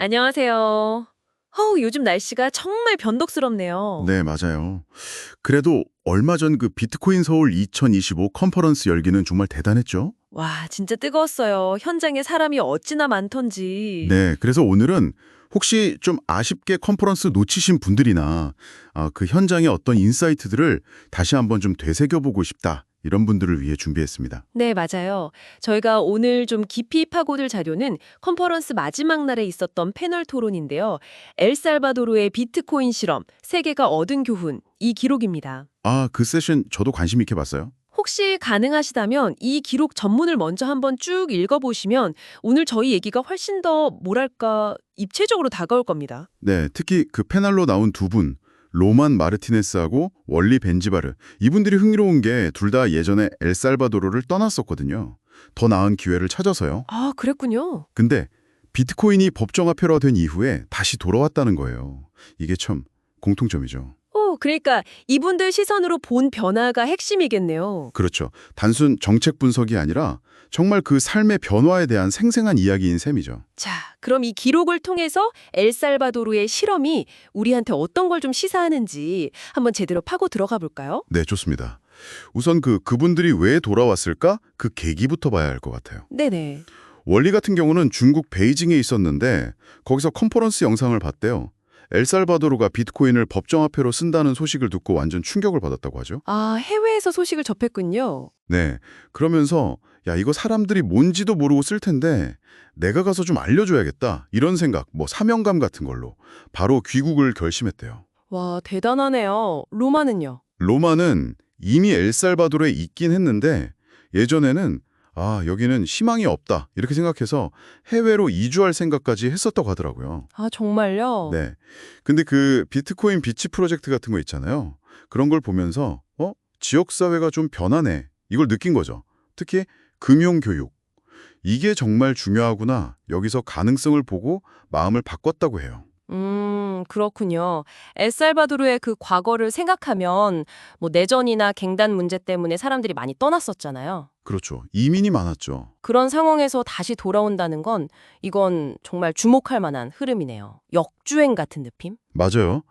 안녕하세요. 요즘 날씨가 정말 변덕스럽네요. 네, 맞아요. 그래도 얼마 전 그 비트코인 서울 2025 컨퍼런스 열기는 정말 대단했죠? 와, 진짜 뜨거웠어요. 현장에 사람이 어찌나 많던지. 네, 그래서 오늘은 혹시 좀 아쉽게 컨퍼런스 놓치신 분들이나 그 현장의 어떤 인사이트들을 다시 한번 좀 되새겨보고 싶다. 이런 분들을 위해 준비했습니다. 네, 맞아요. 저희가 오늘 좀 깊이 파고들 자료는 컨퍼런스 마지막 날에 있었던 패널 토론인데요. 엘살바도르의 비트코인 실험, 세계가 얻은 교훈, 이 기록입니다. 그 세션 저도 관심 있게 봤어요. 혹시 가능하시다면 이 기록 전문을 먼저 한번 쭉 읽어보시면 오늘 저희 얘기가 훨씬 더 뭐랄까 입체적으로 다가올 겁니다. 네, 특히 그 패널로 나온 두 분, 로만 마르티네스하고 월리 벤지바르. 이분들이 흥미로운 게 둘 다 예전에 엘살바도르를 떠났었거든요. 더 나은 기회를 찾아서요. 아, 그랬군요. 근데 비트코인이 법정화폐화된 이후에 다시 돌아왔다는 거예요. 이게 참 공통점이죠. 그러니까 이분들 시선으로 본 변화가 핵심이겠네요. 그렇죠. 단순 정책 분석이 아니라 정말 그 삶의 변화에 대한 생생한 이야기인 셈이죠. 자, 그럼 이 기록을 통해서 엘살바도르의 실험이 우리한테 어떤 걸 좀 시사하는지 한번 제대로 파고 들어가 볼까요? 네, 좋습니다. 우선 그분들이 왜 돌아왔을까? 그 계기부터 봐야 할 것 같아요. 네네. 원리 같은 경우는 중국 베이징에 있었는데 거기서 컨퍼런스 영상을 봤대요. 엘살바도르가 비트코인을 법정화폐로 쓴다는 소식을 듣고 완전 충격을 받았다고 하죠. 아, 해외에서 소식을 접했군요. 네. 그러면서 야, 이거 사람들이 뭔지도 모르고 쓸 텐데 내가 가서 좀 알려줘야겠다. 이런 생각, 사명감 같은 걸로 바로 귀국을 결심했대요. 와, 대단하네요. 로마는요? 로마는 이미 엘살바도르에 있긴 했는데 예전에는 여기는 희망이 없다. 이렇게 생각해서 해외로 이주할 생각까지 했었다고 하더라고요. 아, 정말요? 네. 근데 그 비트코인 비치 프로젝트 같은 거 있잖아요. 그런 걸 보면서 지역사회가 좀 변하네. 이걸 느낀 거죠. 특히 금융교육. 이게 정말 중요하구나. 여기서 가능성을 보고 마음을 바꿨다고 해요. 그렇군요. 엘살바도르의 그 과거를 생각하면 내전이나 갱단 문제 때문에 사람들이 많이 떠났었잖아요. 그렇죠. 이민이 많았죠. 그런 상황에서 다시 돌아온다는 건 이건 정말 주목할 만한 흐름이네요. 역주행 같은 느낌? 맞아요.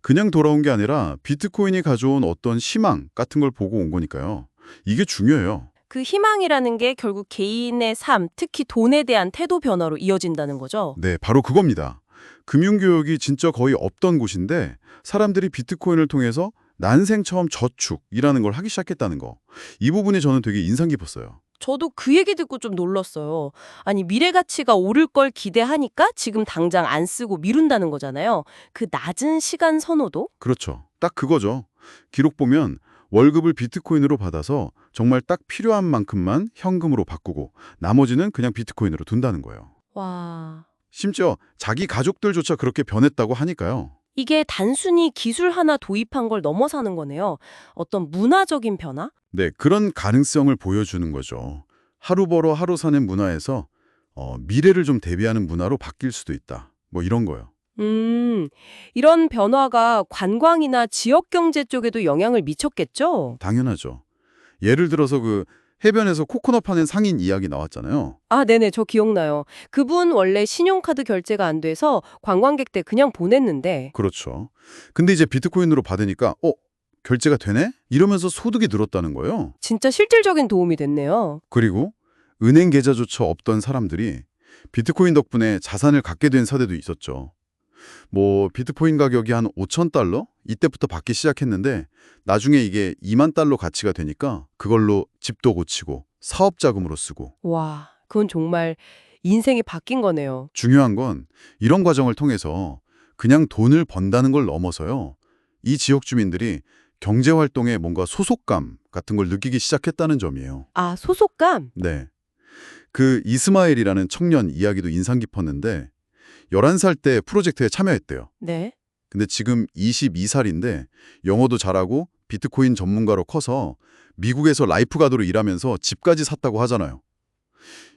그냥 돌아온 게 아니라 비트코인이 가져온 어떤 희망 같은 걸 보고 온 거니까요. 이게 중요해요. 그 희망이라는 게 결국 개인의 삶, 특히 돈에 대한 태도 변화로 이어진다는 거죠. 네, 바로 그겁니다. 금융교육이 진짜 거의 없던 곳인데 사람들이 비트코인을 통해서 난생 처음 저축이라는 걸 하기 시작했다는 거. 이 부분이 저는 되게 인상 깊었어요. 저도 그 얘기 듣고 좀 놀랐어요. 아니, 미래 가치가 오를 걸 기대하니까 지금 당장 안 쓰고 미룬다는 거잖아요. 그 낮은 시간 선호도? 그렇죠. 딱 그거죠. 기록 보면 월급을 비트코인으로 받아서 정말 딱 필요한 만큼만 현금으로 바꾸고 나머지는 그냥 비트코인으로 둔다는 거예요. 와... 심지어 자기 가족들조차 그렇게 변했다고 하니까요. 이게 단순히 기술 하나 도입한 걸 넘어서는 거네요. 어떤 문화적인 변화? 네, 그런 가능성을 보여주는 거죠. 하루 벌어 하루 사는 문화에서 미래를 좀 대비하는 문화로 바뀔 수도 있다. 이런 거요. 이런 변화가 관광이나 지역 경제 쪽에도 영향을 미쳤겠죠? 당연하죠. 예를 들어서 그 해변에서 코코넛 파는 상인 이야기 나왔잖아요. 아, 네네, 저 기억나요. 그분 원래 신용카드 결제가 안 돼서 관광객 때 그냥 보냈는데. 그렇죠. 근데 이제 비트코인으로 받으니까 결제가 되네? 이러면서 소득이 늘었다는 거예요. 진짜 실질적인 도움이 됐네요. 그리고 은행 계좌조차 없던 사람들이 비트코인 덕분에 자산을 갖게 된 사례도 있었죠. 비트코인 가격이 한 5,000달러? 이때부터 받기 시작했는데 나중에 이게 2만 달러 가치가 되니까 그걸로 집도 고치고 사업 자금으로 쓰고. 와, 그건 정말 인생이 바뀐 거네요. 중요한 건 이런 과정을 통해서 그냥 돈을 번다는 걸 넘어서요. 이 지역 주민들이 경제활동에 뭔가 소속감 같은 걸 느끼기 시작했다는 점이에요. 아, 소속감? 네. 그 이스마엘이라는 청년 이야기도 인상 깊었는데 11살 때 프로젝트에 참여했대요. 네. 근데 지금 22살인데 영어도 잘하고 비트코인 전문가로 커서 미국에서 라이프가드로 일하면서 집까지 샀다고 하잖아요.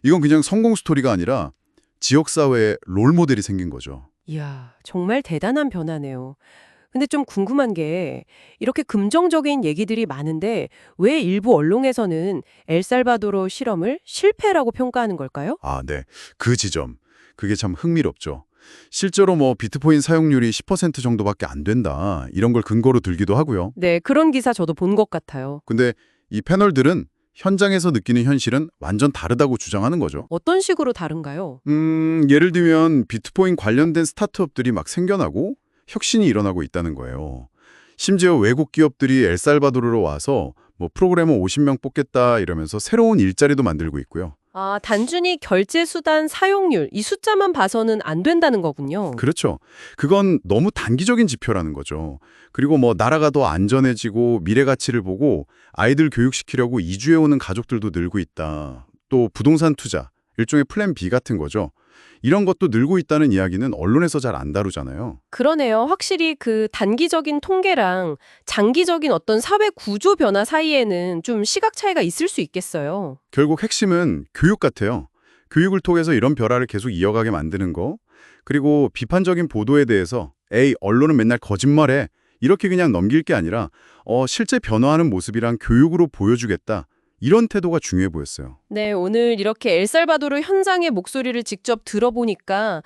이건 그냥 성공 스토리가 아니라 지역사회에 롤모델이 생긴 거죠. 이야, 정말 대단한 변화네요. 근데 좀 궁금한 게 이렇게 긍정적인 얘기들이 많은데 왜 일부 언론에서는 엘살바도르 실험을 실패라고 평가하는 걸까요? 네. 그 지점. 그게 참 흥미롭죠. 실제로 뭐 비트코인 사용률이 10% 정도밖에 안 된다. 이런 걸 근거로 들기도 하고요. 네, 그런 기사 저도 본 것 같아요. 근데 이 패널들은 현장에서 느끼는 현실은 완전 다르다고 주장하는 거죠. 어떤 식으로 다른가요? 예를 들면 비트코인 관련된 스타트업들이 막 생겨나고 혁신이 일어나고 있다는 거예요. 심지어 외국 기업들이 엘살바도르로 와서 뭐 프로그래머 50명 뽑겠다 이러면서 새로운 일자리도 만들고 있고요. 아, 단순히 결제 수단 사용률, 이 숫자만 봐서는 안 된다는 거군요. 그렇죠. 그건 너무 단기적인 지표라는 거죠. 그리고 뭐 나라가 더 안전해지고 미래 가치를 보고 아이들 교육시키려고 이주해오는 가족들도 늘고 있다. 또 부동산 투자, 일종의 플랜 B 같은 거죠. 이런 것도 늘고 있다는 이야기는 언론에서 잘 안 다루잖아요. 그러네요. 확실히 그 단기적인 통계랑 장기적인 어떤 사회 구조 변화 사이에는 좀 시각 차이가 있을 수 있겠어요. 결국 핵심은 교육 같아요. 교육을 통해서 이런 변화를 계속 이어가게 만드는 거. 그리고 비판적인 보도에 대해서 에이, 언론은 맨날 거짓말해. 이렇게 그냥 넘길 게 아니라 실제 변화하는 모습이랑 교육으로 보여주겠다. 이런 태도가 중요해 보였어요. 네, 오늘 이렇게 엘살바도르 현장의 목소리를 직접 들어보니까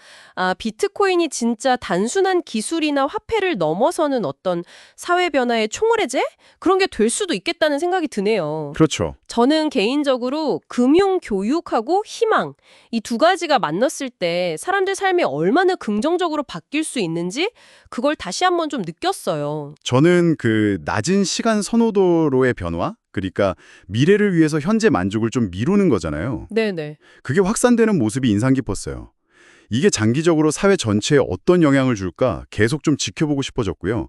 비트코인이 진짜 단순한 기술이나 화폐를 넘어서는 어떤 사회 변화의 총괄제? 그런 게 될 수도 있겠다는 생각이 드네요. 그렇죠. 저는 개인적으로 금융 교육하고 희망, 이 두 가지가 만났을 때 사람들 삶이 얼마나 긍정적으로 바뀔 수 있는지 그걸 다시 한번 좀 느꼈어요. 저는 그 낮은 시간 선호도로의 변화? 그러니까 미래를 위해서 현재 만족을 좀 미루는 거잖아요. 네네. 그게 확산되는 모습이 인상 깊었어요. 이게 장기적으로 사회 전체에 어떤 영향을 줄까 계속 좀 지켜보고 싶어졌고요.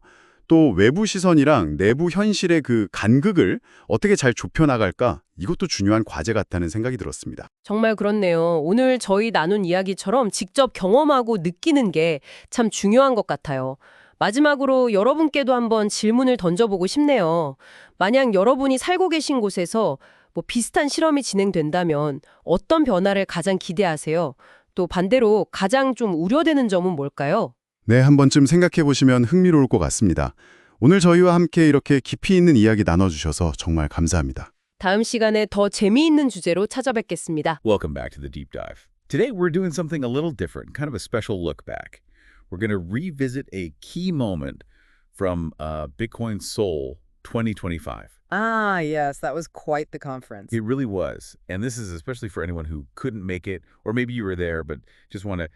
또 외부 시선이랑 내부 현실의 그 간극을 어떻게 잘 좁혀나갈까 이것도 중요한 과제 같다는 생각이 들었습니다. 정말 그렇네요. 오늘 저희 나눈 이야기처럼 직접 경험하고 느끼는 게 참 중요한 것 같아요. 마지막으로 여러분께도 한번 질문을 던져보고 싶네요. 만약 여러분이 살고 계신 곳에서 뭐 비슷한 실험이 진행된다면 어떤 변화를 가장 기대하세요? 또 반대로 가장 좀 우려되는 점은 뭘까요? 네, 한 번쯤 생각해 보시면 흥미로울 것 같습니다. 오늘 저희와 함께 이렇게 깊이 있는 이야기 나눠주셔서 정말 감사합니다. 다음 시간에 더 재미있는 주제로 찾아뵙겠습니다. Welcome back to the deep dive. Today we're doing something a little different, kind of a special look back. We're going to revisit a key moment from Bitcoin Seoul 2025. Ah, yes, that was quite the conference. It really was. And this is especially for anyone who couldn't make it, or maybe you were there, but just want to,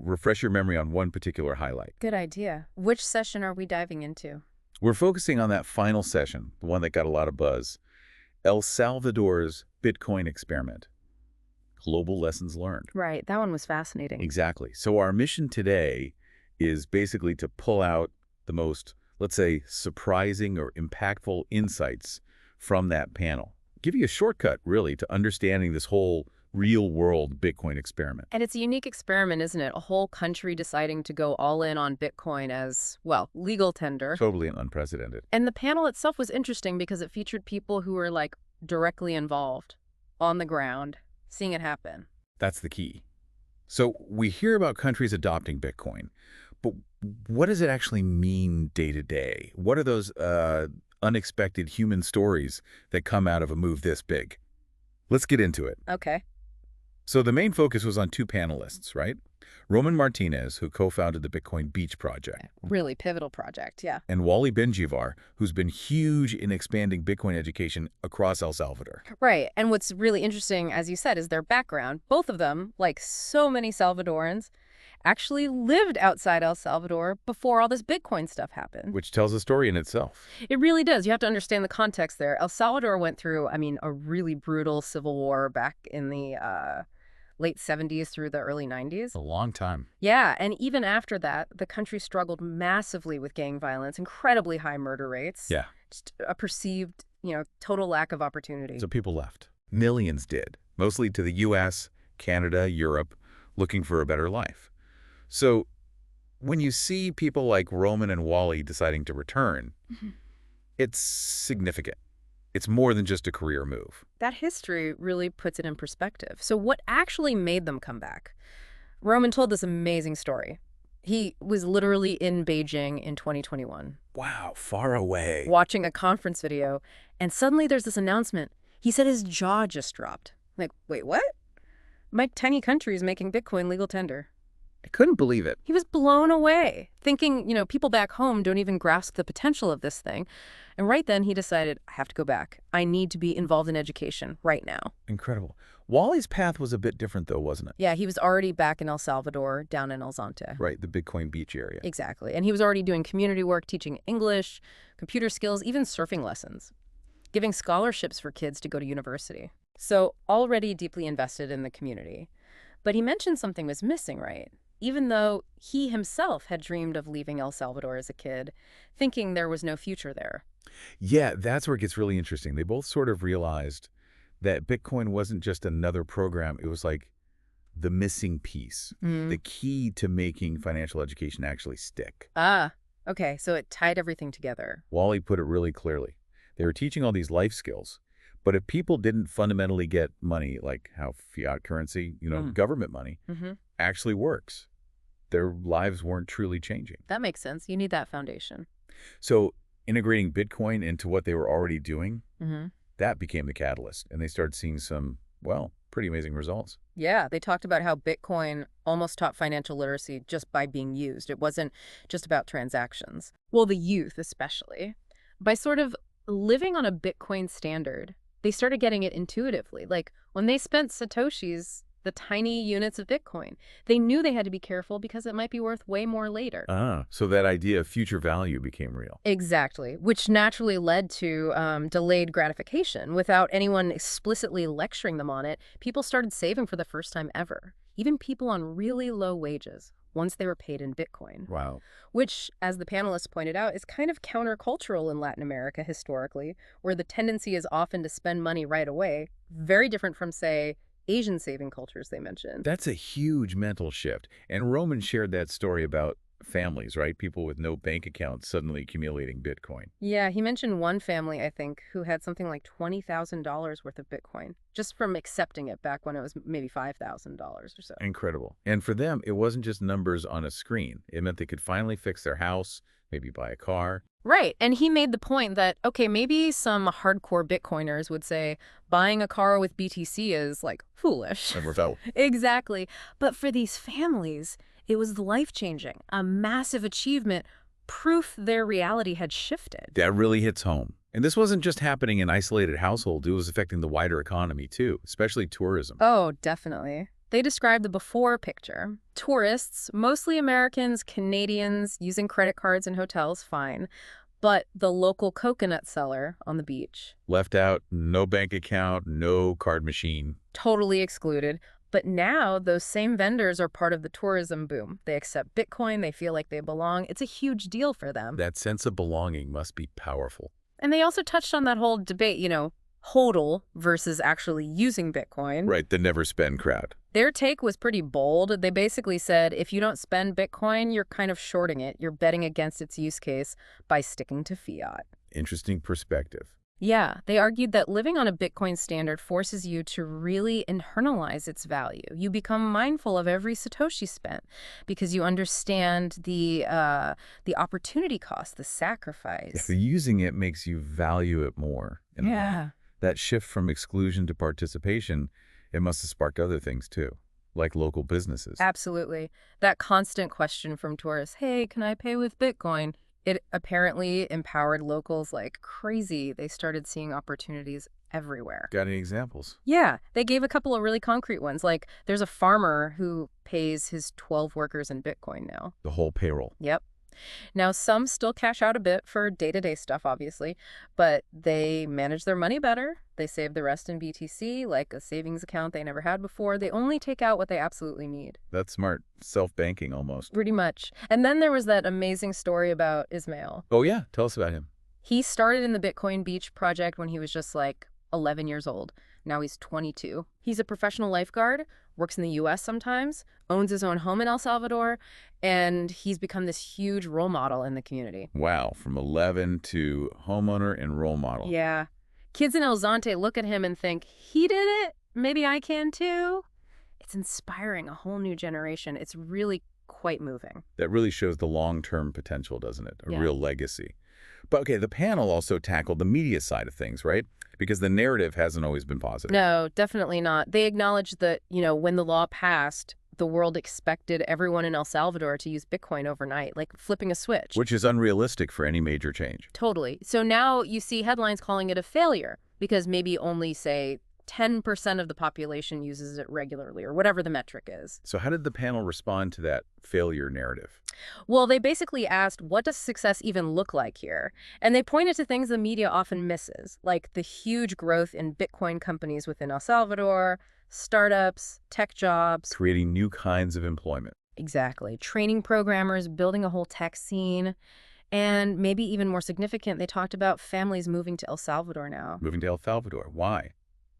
refresh your memory on one particular highlight. Good idea. Which session are we diving into? We're focusing on that final session, the one that got a lot of buzz, El Salvador's Bitcoin experiment. Global lessons learned. Right, that one was fascinating. Exactly. So our mission today is basically to pull out the most, let's say, surprising or impactful insights from that panel. Give you a shortcut, really, to understanding this whole real-world Bitcoin experiment. And it's a unique experiment, isn't it? A whole country deciding to go all in on Bitcoin as, well, legal tender. Totally unprecedented. And the panel itself was interesting because it featured people who were, directly involved, on the ground, seeing it happen. That's the key. So we hear about countries adopting Bitcoin, but what does it actually mean day to day? What are those unexpected human stories that come out of a move this big? Let's get into it. Okay. So the main focus was on two panelists, right? Roman Martinez, who co-founded the Bitcoin Beach Project, Really pivotal project, yeah. and Wally Benjivar, who's been huge in expanding Bitcoin education across El Salvador. Right, and what's really interesting, as you said, is their background. Both of them, like so many Salvadorans, actually lived outside El Salvador before all this Bitcoin stuff happened. Which tells a story in itself. It really does. You have to understand the context there. El Salvador went through, a really brutal civil war back in the late 70s through the early 90s. A long time. Yeah, and even after that, the country struggled massively with gang violence, incredibly high murder rates. Yeah. Just a perceived, total lack of opportunity. So people left. Millions did, mostly to the U.S., Canada, Europe, looking for a better life. So when you see people like Roman and Wally deciding to return, it's significant. It's more than just a career move. That history really puts it in perspective. So what actually made them come back? Roman told this amazing story. He was literally in Beijing in 2021. Wow, far away. Watching a conference video, and suddenly there's this announcement. He said his jaw just dropped. Like, wait, what? My tiny country is making Bitcoin legal tender. I couldn't believe it. He was blown away, thinking, people back home don't even grasp the potential of this thing. And right then he decided, I have to go back. I need to be involved in education right now. Incredible. Wally's path was a bit different, though, wasn't it? Yeah, he was already back in El Salvador, down in El Zonte. Right, the Bitcoin beach area. Exactly. And he was already doing community work, teaching English, computer skills, even surfing lessons, giving scholarships for kids to go to university. So already deeply invested in the community. But he mentioned something was missing, right? Even though he himself had dreamed of leaving El Salvador as a kid, thinking there was no future there. Yeah, that's where it gets really interesting. They both sort of realized that Bitcoin wasn't just another program. It was like the missing piece, the key to making financial education actually stick. Ah, okay, so it tied everything together. Wally put it really clearly. They were teaching all these life skills, but if people didn't fundamentally get money, like how fiat currency, government money, actually works, their lives weren't truly changing. That makes sense. You need that foundation. So integrating Bitcoin into what they were already doing, that became the catalyst. And they started seeing some, well, pretty amazing results. Yeah, they talked about how Bitcoin almost taught financial literacy just by being used. It wasn't just about transactions. Well, the youth especially. By sort of living on a Bitcoin standard, they started getting it intuitively. Like when they spent Satoshis, the tiny units of Bitcoin, they knew they had to be careful because it might be worth way more later. So that idea of future value became real. Exactly, which naturally led to delayed gratification. Without anyone explicitly lecturing them on it, people started saving for the first time ever, even people on really low wages, once they were paid in Bitcoin. Wow. Which, as the panelists pointed out, is kind of countercultural in Latin America historically, where the tendency is often to spend money right away, very different from, say, Asian saving cultures they mentioned. That's a huge mental shift. And Roman shared that story about families, right? People with no bank accounts suddenly accumulating Bitcoin. Yeah, he mentioned one family, I think, who had something like $20,000 worth of Bitcoin, just from accepting it back when it was maybe $5,000 or so. Incredible. And for them, it wasn't just numbers on a screen. It meant they could finally fix their house, maybe buy a car. Right. And he made the point that, okay, maybe some hardcore Bitcoiners would say buying a car with BTC is like foolish. Never fell. Exactly. But for these families, it was life-changing, a massive achievement, proof their reality had shifted. That really hits home. And this wasn't just happening in isolated households. It was affecting the wider economy, too, especially tourism. Oh, definitely. They described the before picture. Tourists, mostly Americans, Canadians, using credit cards in hotels, fine. But the local coconut seller on the beach, Left out, no bank account, no card machine. totally excluded. But now those same vendors are part of the tourism boom. They accept Bitcoin. They feel like they belong. It's a huge deal for them. That sense of belonging must be powerful. And they also touched on that whole debate, HODL versus actually using Bitcoin. Right, the never spend crowd. Their take was pretty bold. They basically said, if you don't spend Bitcoin, you're kind of shorting it. You're betting against its use case by sticking to fiat. Interesting perspective. Yeah, they argued that living on a Bitcoin standard forces you to really internalize its value. You become mindful of every Satoshi spent because you understand the opportunity cost, the sacrifice. Yeah, using it makes you value it more. Yeah. That shift from exclusion to participation, it must have sparked other things too, like local businesses. Absolutely. That constant question from tourists, hey, can I pay with Bitcoin? It apparently empowered locals like crazy. They started seeing opportunities everywhere. Got any examples? Yeah, they gave a couple of really concrete ones. Like there's a farmer who pays his 12 workers in Bitcoin now. The whole payroll. Yep. Now, some still cash out a bit for day-to-day stuff, obviously, but they manage their money better. They save the rest in BTC, like a savings account they never had before. They only take out what they absolutely need. That's smart. Self-banking almost. Pretty much. And then there was that amazing story about Ismail. Oh yeah, tell us about him. He started in the Bitcoin Beach project when he was just like 11 years old. Now he's 22. He's a professional lifeguard, works in the U.S. sometimes, owns his own home in El Salvador, and he's become this huge role model in the community. Wow, from 11 to homeowner and role model. Yeah. Kids in El Zonte look at him and think, he did it? Maybe I can too? It's inspiring a whole new generation. It's really quite moving. That really shows the long-term potential, doesn't it? A Yeah. real legacy. But okay, the panel also tackled the media side of things, right? Because the narrative hasn't always been positive. No, definitely not. They acknowledged that, when the law passed, the world expected everyone in El Salvador to use Bitcoin overnight, like flipping a switch. Which is unrealistic for any major change. Totally. So now you see headlines calling it a failure because maybe only, say, 10% of the population uses it regularly, or whatever the metric is. So how did the panel respond to that failure narrative? Well, they basically asked, what does success even look like here? And they pointed to things the media often misses, like the huge growth in Bitcoin companies within El Salvador, startups, tech jobs. Creating new kinds of employment. Exactly. Training programmers, building a whole tech scene. And maybe even more significant, they talked about families moving to El Salvador now. Moving to El Salvador. Why?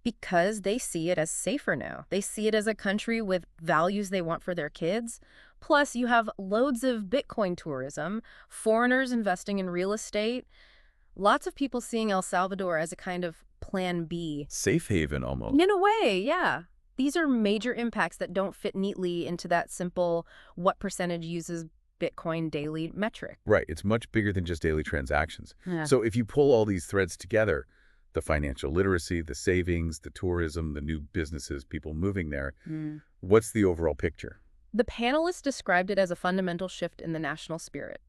Because they see it as safer now. They see it as a country with values they want for their kids. Plus, you have loads of Bitcoin tourism, foreigners investing in real estate, lots of people seeing El Salvador as a kind of plan B. Safe haven, almost. In a way, yeah. These are major impacts that don't fit neatly into that simple what percentage uses Bitcoin daily metric. Right. It's much bigger than just daily transactions. Yeah. So if you pull all these threads together, the financial literacy, the savings, the tourism, the new businesses, people moving there, what's the overall picture? The panelists described it as a fundamental shift in the national spirit,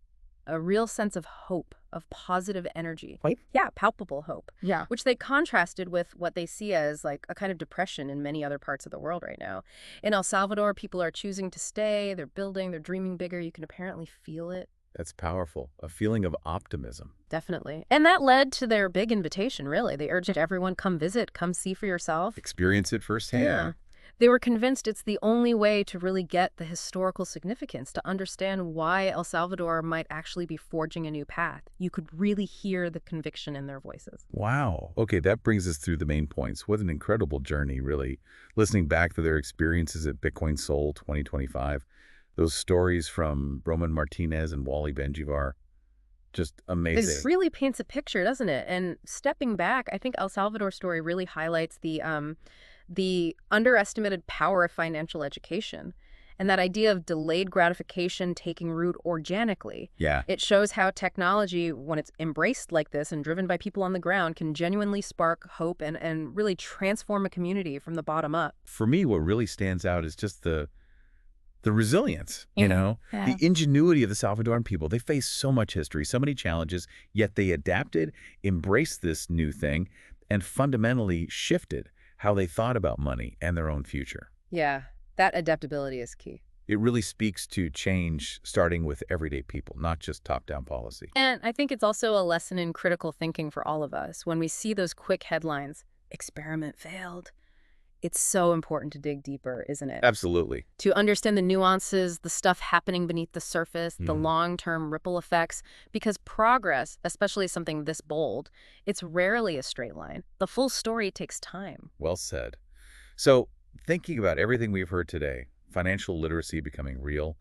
a real sense of hope, of positive energy. Hope? Yeah, palpable hope. Yeah. Which they contrasted with what they see as like a kind of depression in many other parts of the world right now. In El Salvador, people are choosing to stay, they're building, they're dreaming bigger. You can apparently feel it. That's powerful. A feeling of optimism. Definitely. And that led to their big invitation, really. They urged everyone, come visit, come see for yourself. Experience it firsthand. Yeah. They were convinced it's the only way to really get the historical significance, to understand why El Salvador might actually be forging a new path. You could really hear the conviction in their voices. Wow. Okay, that brings us through the main points. What an incredible journey, really. Listening back to their experiences at Bitcoin Seoul 2025, those stories from Roman Martinez and Wally Benjivar, just amazing. It really paints a picture, doesn't it? And stepping back, I think El Salvador's story really highlights the underestimated power of financial education and that idea of delayed gratification taking root organically. Yeah. It shows how technology, when it's embraced like this and driven by people on the ground, can genuinely spark hope and really transform a community from the bottom up. For me, what really stands out is just the resilience, you know, Yeah. the ingenuity of the Salvadoran people. They face so much history, so many challenges, yet they adapted, embraced this new thing, and fundamentally shifted how they thought about money and their own future. Yeah, that adaptability is key. It really speaks to change starting with everyday people, not just top-down policy. And I think it's also a lesson in critical thinking for all of us. When we see those quick headlines, experiment failed, it's so important to dig deeper, isn't it? Absolutely. To understand the nuances, the stuff happening beneath the surface, the long-term ripple effects, because progress, especially something this bold, it's rarely a straight line. The full story takes time. Well said. So, thinking about everything we've heard today, financial literacy becoming real,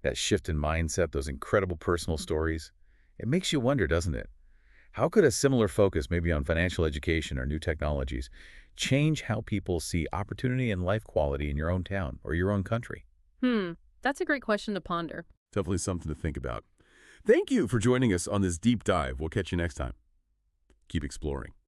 that shift in mindset, those incredible personal stories, it makes you wonder, doesn't it? How could a similar focus, maybe on financial education or new technologies, change how people see opportunity and life quality in your own town or your own country? That's a great question to ponder. Definitely something to think about. Thank you for joining us on this deep dive. We'll catch you next time. Keep exploring.